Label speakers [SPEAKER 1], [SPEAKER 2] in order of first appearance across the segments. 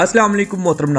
[SPEAKER 1] अस्सलाम वालेकुम मोहतरम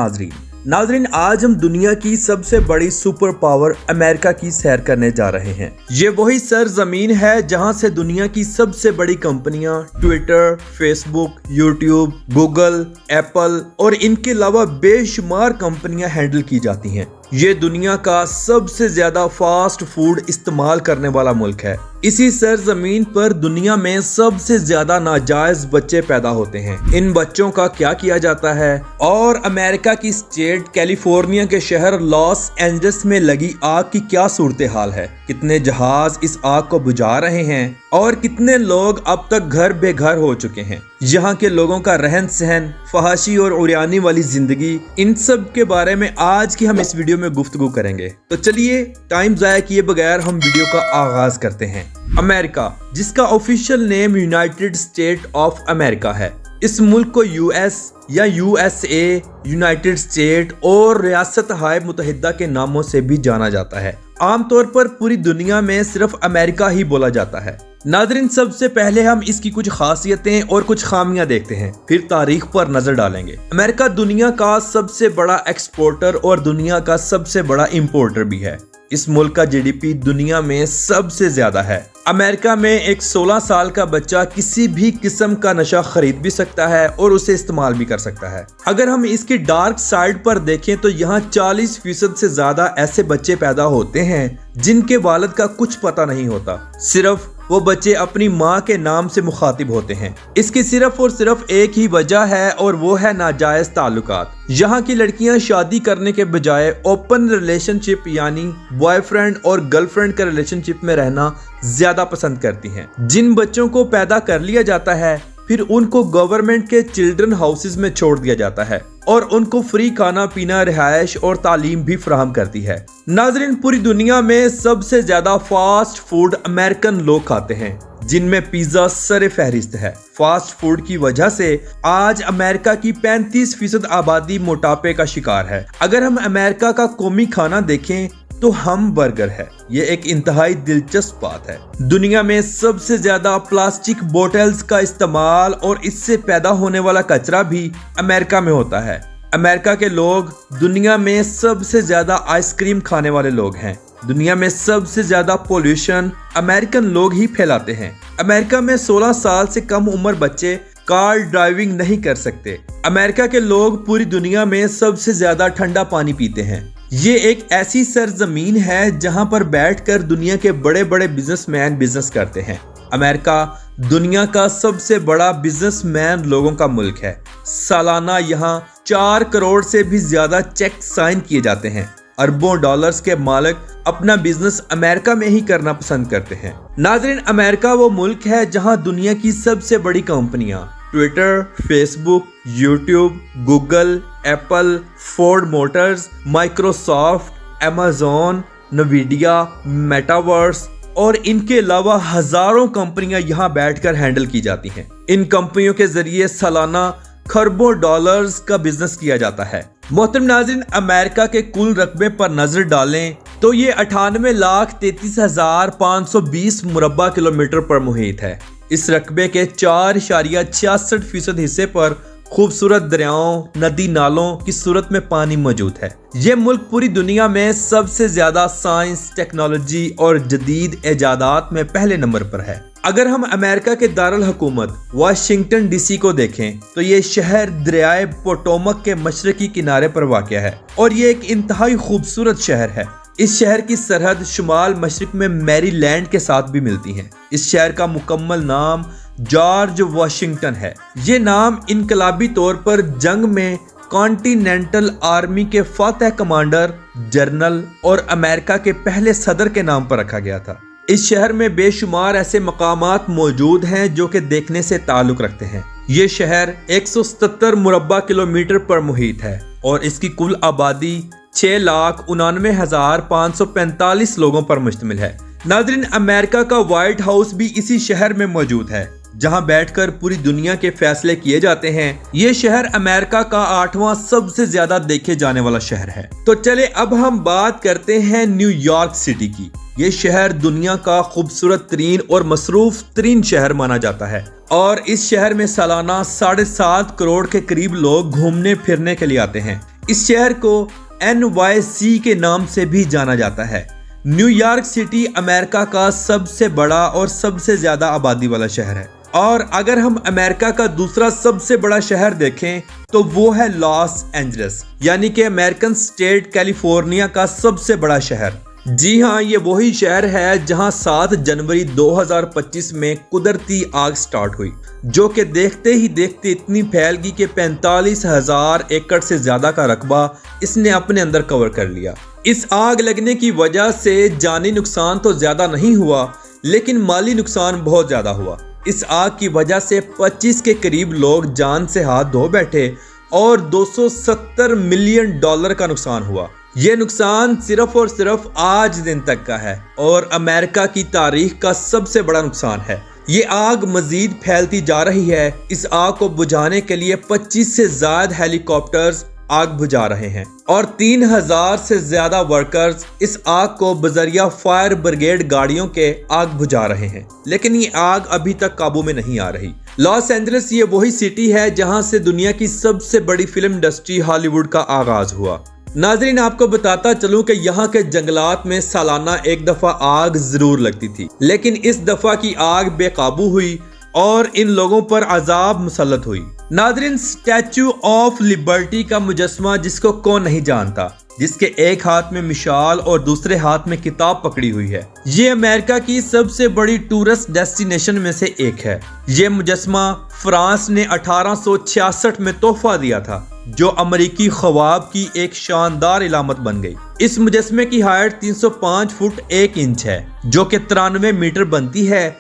[SPEAKER 1] नाजरीन, आज हम दुनिया की सबसे बड़ी सुपर पावर अमेरिका की सैर करने जा रहे हैं। ये वही सरजमीन है जहां से दुनिया की सबसे बड़ी कंपनियां Twitter, Facebook, YouTube, Google, Apple और इनके अलावा बेशुमार कंपनियां हैंडल की जाती हैं। ये दुनिया का सबसे ज्यादा फास्ट फूड इस्तेमाल करने वाला मुल्क है। इसी सरजमीन पर दुनिया में सबसे ज्यादा नाजायज बच्चे पैदा होते हैं। इन बच्चों का क्या किया जाता है और अमेरिका की स्टेट कैलिफोर्निया के शहर लॉस एंजल्स में लगी आग की क्या सूरत हाल है, कितने जहाज इस आग को बुझा रहे हैं और कितने लोग अब तक घर बेघर हो चुके हैं। यहाँ के लोगों का रहन सहन, फहाशी और उरियानी वाली जिंदगी, इन सब के बारे में आज की हम इस वीडियो में गुफ्तगू करेंगे। तो चलिए टाइम जाया किए बगैर हम वीडियो का आगाज करते हैं। अमेरिका, जिसका official name United state of America है, इस मुल्क को यूएस या यूएसए, यूनाइटेड स्टेट और रियासत हाय मुत्तहिदा के नामों से भी जाना जाता है। आमतौर पर पूरी दुनिया में सिर्फ अमेरिका ही बोला जाता है। नाज़रीन, सबसे पहले हम इसकी कुछ खासियतें और कुछ खामियां देखते हैं, फिर तारीख पर नजर डालेंगे। अमेरिका दुनिया का सबसे बड़ा एक्सपोर्टर और दुनिया का सबसे बड़ा इंपोर्टर भी है। इस मुल्क का जीडीपी दुनिया में सबसे ज्यादा है। अमेरिका में एक 16 साल का बच्चा किसी भी किस्म का नशा खरीद भी सकता है और उसे इस्तेमाल भी कर सकता है। अगर हम इसकी डार्क साइड पर देखें तो यहाँ 40% से ज्यादा ऐसे बच्चे पैदा होते हैं जिनके वालिद का कुछ पता नहीं होता। सिर्फ वो बच्चे अपनी माँ के नाम से मुखातिब होते हैं। इसकी सिर्फ और सिर्फ एक ही वजह है और वो है नाजायज ताल्लुकात। यहाँ की लड़कियाँ शादी करने के बजाय ओपन रिलेशनशिप यानी बॉयफ्रेंड और गर्लफ्रेंड के रिलेशनशिप में रहना ज्यादा पसंद करती हैं। जिन बच्चों को पैदा कर लिया जाता है फिर उनको गवर्नमेंट के चिल्ड्रन हाउसेज में छोड़ दिया जाता है और उनको फ्री खाना पीना, रिहायश और तालीम भी फराहम करती है। नाज़रीन, पूरी दुनिया में सबसे ज्यादा फास्ट फूड अमेरिकन लोग खाते हैं, जिनमें पिज्जा सरे फहरिस्त है। फास्ट फूड की वजह से आज अमेरिका की 35% आबादी मोटापे का शिकार है। अगर हम अमेरिका का कौमी खाना देखें तो हम बर्गर है। ये एक इंतहाई दिलचस्प बात है। दुनिया में सबसे ज्यादा प्लास्टिक बोतल्स का इस्तेमाल और इससे पैदा होने वाला कचरा भी अमेरिका में होता है। अमेरिका के लोग दुनिया में सबसे ज्यादा आइसक्रीम खाने वाले लोग हैं। दुनिया में सबसे ज्यादा पोल्यूशन अमेरिकन लोग ही फैलाते हैं। अमेरिका में 16 साल से कम उम्र बच्चे कार ड्राइविंग नहीं कर सकते। अमेरिका के लोग पूरी दुनिया में सबसे ज्यादा ठंडा पानी पीते हैं। ये एक ऐसी सरजमीन है जहां पर बैठकर दुनिया के बड़े बड़े बिजनेसमैन बिजनेस करते हैं। अमेरिका दुनिया का सबसे बड़ा बिजनेसमैन लोगों का मुल्क है। सालाना यहाँ 4 करोड़ से भी ज्यादा चेक साइन किए जाते हैं। अरबों डॉलर्स के मालिक अपना बिजनेस अमेरिका में ही करना पसंद करते हैं। नाज़रीन, अमेरिका वो मुल्क है जहां दुनिया की सबसे बड़ी कंपनियां Twitter, Facebook, YouTube, Google, Apple, Ford Motors, Microsoft, Amazon, नवीडिया, metaverse और इनके अलावा हजारों कंपनियां यहां बैठकर हैंडल की जाती हैं। इन कंपनियों के जरिए सालाना खरबों डॉलर्स का बिजनेस किया जाता है। मोहतरम नाज़रीन, अमेरिका के कुल रकबे पर नजर डालें तो ये 98,33,520 मुरब्बा किलोमीटर पर मुहित है। इस रकबे के 4.66% हिस्से पर खूबसूरत दरियाओं, नदी नालों की सूरत में पानी मौजूद है। ये मुल्क पूरी दुनिया में सबसे ज्यादा साइंस, टेक्नोलॉजी और जदीद इजादात में पहले नंबर पर है। अगर हम अमेरिका के दारुल हुकूमत वाशिंगटन डीसी को देखें तो ये शहर दरियाए पोटोमक के मशरकी किनारे पर वाक़या है और ये एक इंतहाई खूबसूरत शहर है। इस शहर की सरहद शुमाल मशरिक में मैरीलैंड के साथ भी मिलती है। इस शहर का मुकम्मल नाम जॉर्ज वाशिंगटन है। ये नाम इनकलाबी तौर पर जंग में कॉन्टिनेंटल आर्मी के फातह कमांडर, जनरल और अमेरिका के पहले सदर के नाम पर रखा गया था। इस शहर में बेशुमार ऐसे मकामात मौजूद हैं जो कि देखने से ताल्लुक रखते हैं। ये शहर 177 मुरब्बा किलोमीटर पर मुहित है और इसकी कुल आबादी 6,99,545 लोगों पर मुश्तमिल है। नाज़रीन, अमेरिका का व्हाइट हाउस भी इसी शहर में मौजूद है जहां बैठकर पूरी दुनिया के फैसले किए जाते हैं। ये शहर अमेरिका का 8वां सबसे ज्यादा देखे जाने वाला शहर है। तो चले अब हम बात करते हैं न्यूयॉर्क सिटी की। یہ شہر دنیا کا خوبصورت ترین اور مصروف ترین شہر مانا جاتا ہے اور اس شہر میں سالانہ 7.5 کروڑ کے قریب لوگ گھومنے پھرنے کے لیے آتے ہیں۔ اس شہر کو NYC کے نام سے بھی جانا جاتا ہے۔ نیو یارک سٹی امریکہ کا سب سے بڑا اور سب سے زیادہ آبادی والا شہر ہے، اور اگر ہم امریکہ کا دوسرا سب سے بڑا شہر دیکھیں تو وہ ہے لاس اینجلس، یعنی کہ امریکن اسٹیٹ کیلیفورنیا کا سب سے بڑا شہر۔ جی ہاں، یہ وہی شہر ہے جہاں 7 جنوری 2025 میں قدرتی آگ سٹارٹ ہوئی، جو کہ دیکھتے ہی دیکھتے اتنی پھیل گئی کہ 45,000 ایکڑ سے زیادہ کا رقبہ اس نے اپنے اندر کور کر لیا۔ اس آگ لگنے کی وجہ سے جانی نقصان تو زیادہ نہیں ہوا، لیکن مالی نقصان بہت زیادہ ہوا۔ اس آگ کی وجہ سے 25 کے قریب لوگ جان سے ہاتھ دھو بیٹھے اور $270 ملین کا نقصان ہوا۔ یہ نقصان صرف اور صرف آج دن تک کا ہے اور امریکہ کی تاریخ کا سب سے بڑا نقصان ہے۔ یہ آگ مزید پھیلتی جا رہی ہے۔ اس آگ کو بجھانے کے لیے 25 سے زائد ہیلی کاپٹرز آگ بجھا رہے ہیں اور 3,000 سے زیادہ ورکرز اس آگ کو بذریعہ فائر بریگیڈ گاڑیوں کے آگ بجھا رہے ہیں، لیکن یہ آگ ابھی تک قابو میں نہیں آ رہی۔ لاس اینجلس یہ وہی سٹی ہے جہاں سے دنیا کی سب سے بڑی فلم انڈسٹری ہالی ووڈ کا آغاز ہوا۔ ناظرین، آپ کو بتاتا چلوں کہ یہاں کے جنگلات میں سالانہ ایک دفعہ آگ ضرور لگتی تھی، لیکن اس دفعہ کی آگ بے قابو ہوئی اور ان لوگوں پر عذاب مسلط ہوئی۔ ناظرین، اسٹیچو آف لبرٹی کا مجسمہ جس کو کون نہیں جانتا، جس کے ایک ہاتھ میں مشال اور دوسرے ہاتھ میں کتاب پکڑی ہوئی ہے، یہ امریکہ کی سب سے بڑی ٹورسٹ ڈیسٹینیشن میں سے ایک ہے۔ یہ مجسمہ فرانس نے 1866 میں تحفہ دیا تھا، جو امریکی خواب کی ایک شاندار علامت بن گئی۔ اس مجسمے کی ہائٹ 305 فٹ 1 انچ ہے، جو کہ 93 میٹر بنتی ہے۔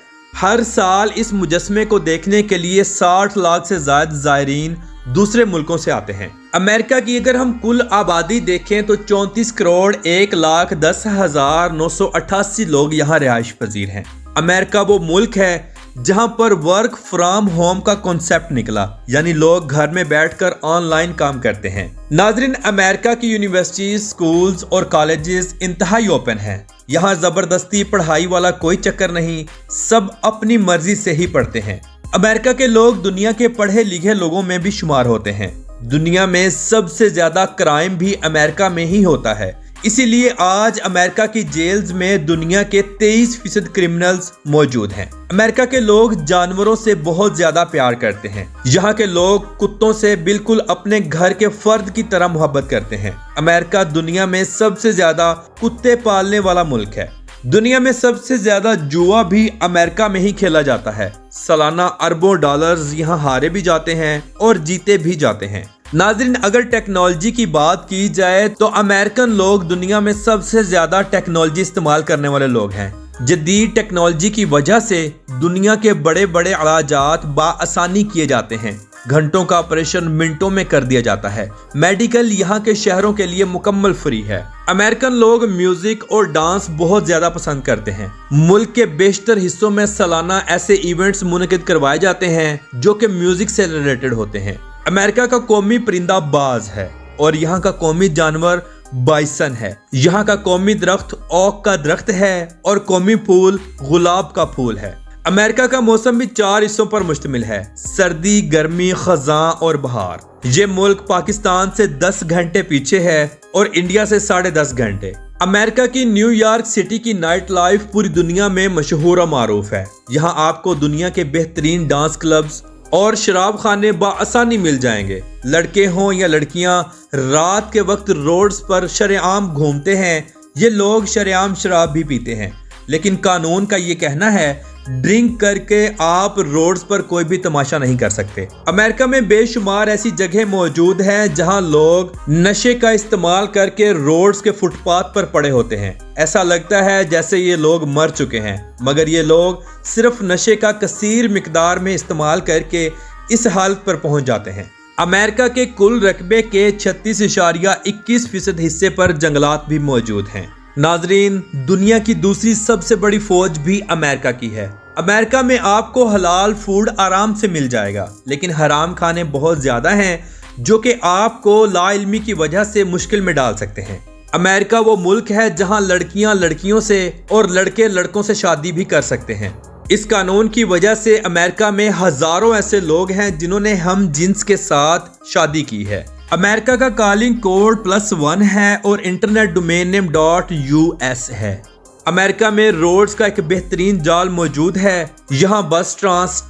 [SPEAKER 1] ہر سال اس مجسمے کو دیکھنے کے لیے 60 لاکھ سے زائد زائرین دوسرے ملکوں سے آتے ہیں۔ امریکہ کی اگر ہم کل آبادی دیکھیں تو 34 کروڑ 1,10,988 لوگ یہاں رہائش پذیر ہیں۔ امریکہ وہ ملک ہے جہاں پر ورک فرام ہوم کا کنسپٹ نکلا، یعنی لوگ گھر میں بیٹھ کر آن لائن کام کرتے ہیں۔ ناظرین، امریکہ کی یونیورسٹیز، سکولز اور کالجز انتہائی اوپن ہیں۔ یہاں زبردستی پڑھائی والا کوئی چکر نہیں، سب اپنی مرضی سے ہی پڑھتے ہیں۔ امریکہ کے لوگ دنیا کے پڑھے لکھے لوگوں میں بھی شمار ہوتے ہیں۔ دنیا میں سب سے زیادہ کرائم بھی امریکہ میں ہی ہوتا ہے، اسی لیے آج امریکہ کی جیلز میں دنیا کے 23% کرمنلز موجود ہیں۔ امریکہ کے لوگ جانوروں سے بہت زیادہ پیار کرتے ہیں۔ یہاں کے لوگ کتوں سے بالکل اپنے گھر کے فرد کی طرح محبت کرتے ہیں۔ امریکہ دنیا میں سب سے زیادہ کتے پالنے والا ملک ہے۔ دنیا میں سب سے زیادہ جوا بھی امریکہ میں ہی کھیلا جاتا ہے۔ سالانہ اربوں ڈالرز یہاں ہارے بھی جاتے ہیں اور جیتے بھی جاتے ہیں۔ ناظرین، اگر ٹیکنالوجی کی بات کی جائے تو امریکن لوگ دنیا میں سب سے زیادہ ٹیکنالوجی استعمال کرنے والے لوگ ہیں۔ جدید ٹیکنالوجی کی وجہ سے دنیا کے بڑے بڑے علاجات بآسانی کیے جاتے ہیں۔ گھنٹوں کا آپریشن منٹوں میں کر دیا جاتا ہے۔ میڈیکل یہاں کے شہروں کے لیے مکمل فری ہے۔ امریکن لوگ میوزک اور ڈانس بہت زیادہ پسند کرتے ہیں۔ ملک کے بیشتر حصوں میں سالانہ ایسے ایونٹس منعقد کروائے جاتے ہیں جو کہ میوزک سے ریلیٹڈ ہوتے ہیں۔ امریکہ کا قومی پرندہ باز ہے اور یہاں کا قومی جانور بائسن ہے۔ یہاں کا قومی درخت اوک کا درخت ہے اور قومی پھول گلاب کا پھول ہے۔ امریکہ کا موسم بھی 4 حصوں پر مشتمل ہے: سردی، گرمی، خزاں اور بہار۔ یہ ملک پاکستان سے 10 گھنٹے پیچھے ہے اور انڈیا سے 10.5 گھنٹے۔ امریکہ کی نیو یارک سٹی کی نائٹ لائف پوری دنیا میں مشہور و معروف ہے۔ یہاں آپ کو دنیا کے بہترین ڈانس کلبز اور شراب خانے بآسانی مل جائیں گے۔ لڑکے ہوں یا لڑکیاں رات کے وقت روڈز پر شرعام گھومتے ہیں۔ یہ لوگ شرعام شراب بھی پیتے ہیں، لیکن قانون کا یہ کہنا ہے ڈرنک کر کے آپ روڈز پر کوئی بھی تماشا نہیں کر سکتے۔ امریکہ میں بے شمار ایسی جگہیں موجود ہیں جہاں لوگ نشے کا استعمال کر کے روڈز کے فٹ پاتھ پر پڑے ہوتے ہیں۔ ایسا لگتا ہے جیسے یہ لوگ مر چکے ہیں، مگر یہ لوگ صرف نشے کا کثیر مقدار میں استعمال کر کے اس حالت پر پہنچ جاتے ہیں۔ امریکہ کے کل رقبے کے 36.21% حصے پر جنگلات بھی موجود ہیں۔ ناظرین، دنیا کی دوسری سب سے بڑی فوج بھی امریکہ کی ہے۔ امریکہ میں آپ کو حلال فوڈ آرام سے مل جائے گا، لیکن حرام کھانے بہت زیادہ ہیں جو کہ آپ کو لا علمی کی وجہ سے مشکل میں ڈال سکتے ہیں۔ अमेरिका वो मुल्क है जहां लड़कियां लड़कियों से और लड़के लड़कों से शादी भी कर सकते हैं। इस कानून की वजह से अमेरिका में हजारों ऐसे लोग हैं जिन्होंने हम जिन्स के साथ शादी की है। अमेरिका का कॉलिंग कोड +1 है और इंटरनेट डोमेन नेम .us है। अमेरिका में रोड्स का एक बेहतरीन जाल मौजूद है। यहाँ बस,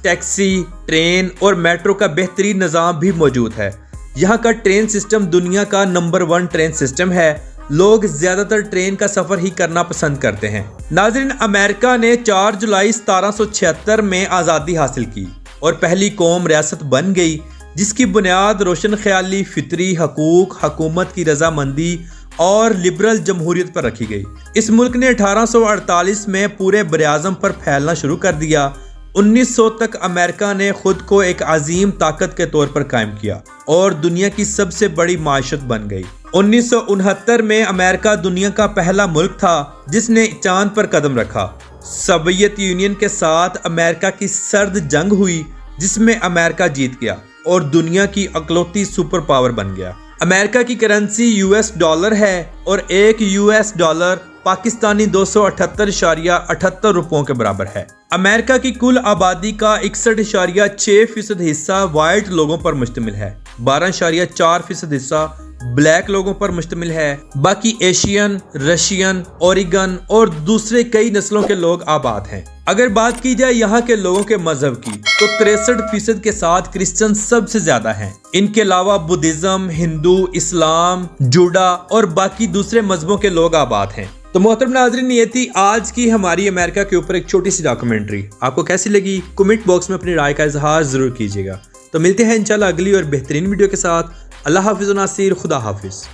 [SPEAKER 1] टैक्सी, ट्रेन और मेट्रो का बेहतरीन निज़ाम भी मौजूद है। यहाँ का ट्रेन सिस्टम दुनिया का नंबर 1 ट्रेन सिस्टम है। लोग ज्यादातर ट्रेन का सफर ही करना पसंद करते हैं। नाज़रीन, अमेरिका ने 4 जुलाई 1776 में आज़ादी हासिल की और पहली कौम रियासत बन गई, जिसकी बुनियाद रोशन ख्याली, फितरी हकूक, हुकूमत की रजामंदी और लिबरल जमहूरियत पर रखी गई। इस मुल्क ने 1848 में पूरे बरआज़म पर फैलना शुरू कर दिया। 1900 तक अमेरिका ने खुद को एक अजीम ताकत के तौर पर कायम किया और दुनिया की सबसे बड़ी माशत बन गई। 1969 में अमेरिका दुनिया का पहला मुल्क था जिसने चांद पर कदम रखा। सोवियत यूनियन के साथ अमेरिका की सर्द जंग हुई, जिसमें अमेरिका जीत गया और दुनिया की अकलौती सुपर पावर बन गया। अमेरिका की करेंसी US डॉलर है और एक US डॉलर पाकिस्तानी 278.78 रुपयों के बराबर है। अमेरिका की कुल आबादी का 61.6% हिस्सा वाइट लोगों पर मुश्तमिल है, 12.4% हिस्सा ब्लैक लोगों पर मुश्तमिल है। बाकी एशियन, रशियन, ओरिगन और दूसरे कई नस्लों के लोग आबाद हैं। अगर बात की जाए यहाँ के लोगों के मजहब की, तो 63% के साथ क्रिश्चियन सबसे ज्यादा हैं। इनके अलावा बुद्धिज्म, हिंदू, इस्लाम, जूडा और बाकी दूसरे मजहबों के लोग आबाद हैं। तो मोहतरम नाज़रीन, ये थी आज की हमारी अमेरिका के ऊपर एक छोटी सी डॉक्यूमेंट्री। आपको कैसी लगी कमेंट बॉक्स में अपनी राय का इजहार जरूर कीजिएगा। तो मिलते हैं इंशाल्लाह अगली और बेहतरीन वीडियो के साथ। अल्लाह हाफिज़ नासिर, खुदा हाफिज़।